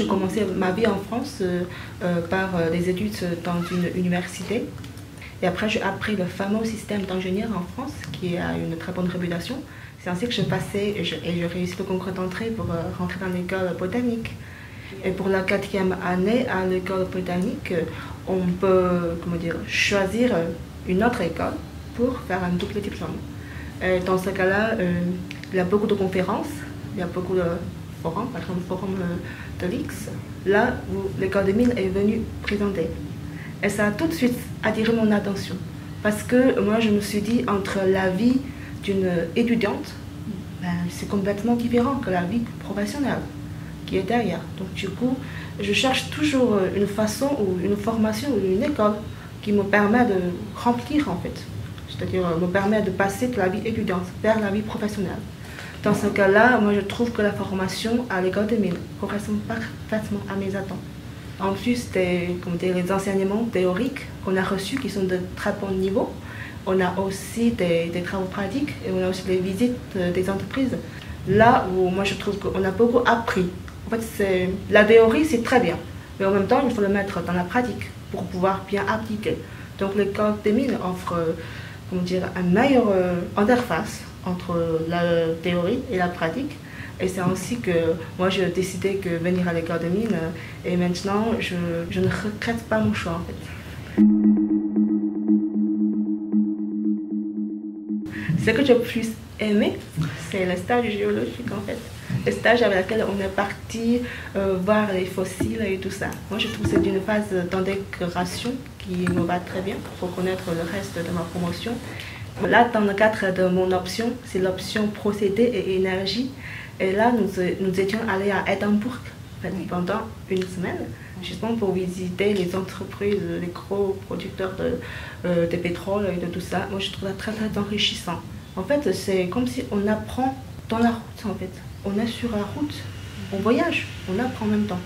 commencé ma vie en France par des études dans une université. Et après, j'ai appris le fameux système d'ingénieur en France, qui a une très bonne réputation. C'est ainsi que je passais et j'ai réussi le concours d'entrée pour rentrer dans l'école polytechnique. Et pour la 4e année à l'école polytechnique, on peut choisir une autre école pour faire un double diplôme. Et dans ce cas-là, il y a beaucoup de conférences, il y a beaucoup de forums, par exemple le forum de l'X, là où l'école des mines est venue présenter. Et ça a tout de suite attiré mon attention. Parce que moi, je me suis dit, entre la vie d'une étudiante, c'est complètement différent que la vie professionnelle qui est derrière. Donc du coup, je cherche toujours une façon ou une formation ou une école qui me permet de remplir en fait. C'est-à-dire me permet de passer de la vie étudiante vers la vie professionnelle. Dans ce cas-là, moi je trouve que la formation à l'école des mines correspond parfaitement à mes attentes. En plus les enseignements théoriques qu'on a reçus qui sont de très bon niveau, on a aussi des travaux pratiques et on a aussi les visites des entreprises. Là où moi je trouve qu'on a beaucoup appris. En fait, la théorie c'est très bien, mais en même temps il faut le mettre dans la pratique pour pouvoir bien appliquer. Donc l'école des mines offre une meilleure interface entre la théorie et la pratique. Et c'est ainsi que moi j'ai décidé que venir à l'école des mines et maintenant je ne regrette pas mon choix en fait. Ce que j'ai le plus aimé, c'est le stage géologique en fait. Le stage avec lequel on est parti voir les fossiles et tout ça. Moi je trouve que c'est une phase d'intégration qui me va très bien pour connaître le reste de ma promotion. Là, dans le cadre de mon option, c'est l'option procédés et énergie. Et là, nous étions allés à Édimbourg pendant une semaine, justement pour visiter les entreprises, les gros producteurs de pétrole et de tout ça. Moi, je trouve ça très, très enrichissant. En fait, c'est comme si on apprend dans la route, en fait. On est sur la route, on voyage, on apprend en même temps.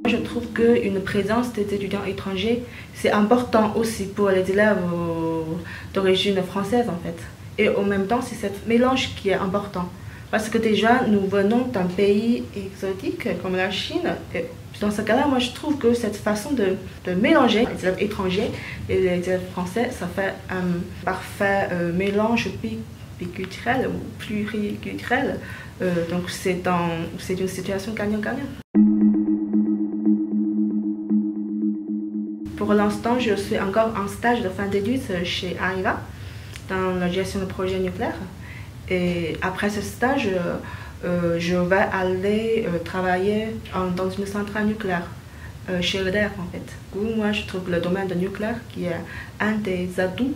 Je trouve qu'une présence des étudiants étrangers, c'est important aussi pour les élèves d'origine française en fait. Et en même temps, c'est ce mélange qui est important. Parce que déjà, nous venons d'un pays exotique comme la Chine. Et dans ce cas-là, moi je trouve que cette façon de mélanger les élèves étrangers et les élèves français, ça fait un parfait mélange biculturel ou pluriculturel. Donc c'est une situation gagnant-gagnant. Pour l'instant, je suis encore en stage de fin d'études chez Arriva, dans la gestion de projets nucléaires. Et après ce stage, je vais aller travailler dans une centrale nucléaire, chez EDF en fait. Où moi, je trouve le domaine de nucléaire, qui est un des atouts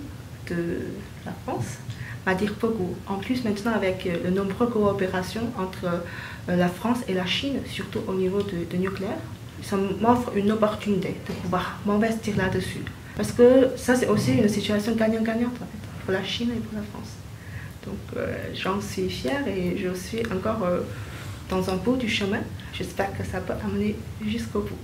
de la France, m'attire beaucoup. En plus, maintenant, avec de nombreuses coopérations entre la France et la Chine, surtout au niveau de nucléaire, ça m'offre une opportunité de pouvoir m'investir là-dessus. Parce que ça, c'est aussi une situation gagnant-gagnante en fait, pour la Chine et pour la France. Donc j'en suis fière et je suis encore dans un bout du chemin. J'espère que ça peut amener jusqu'au bout.